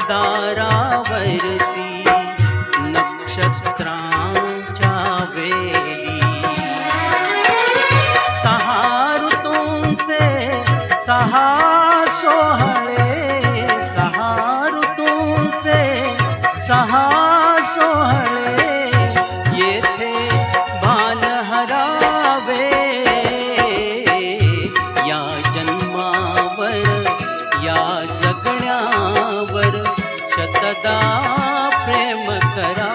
दारावरती नक्षत्रांच्या वेली, सहा ऋतूंचे सहा सोहळे, सहा ऋतूंचे सहा सोहळे, येथे भान हरावे या जन्मावर, या जगण्यावर शतदा प्रेम करा।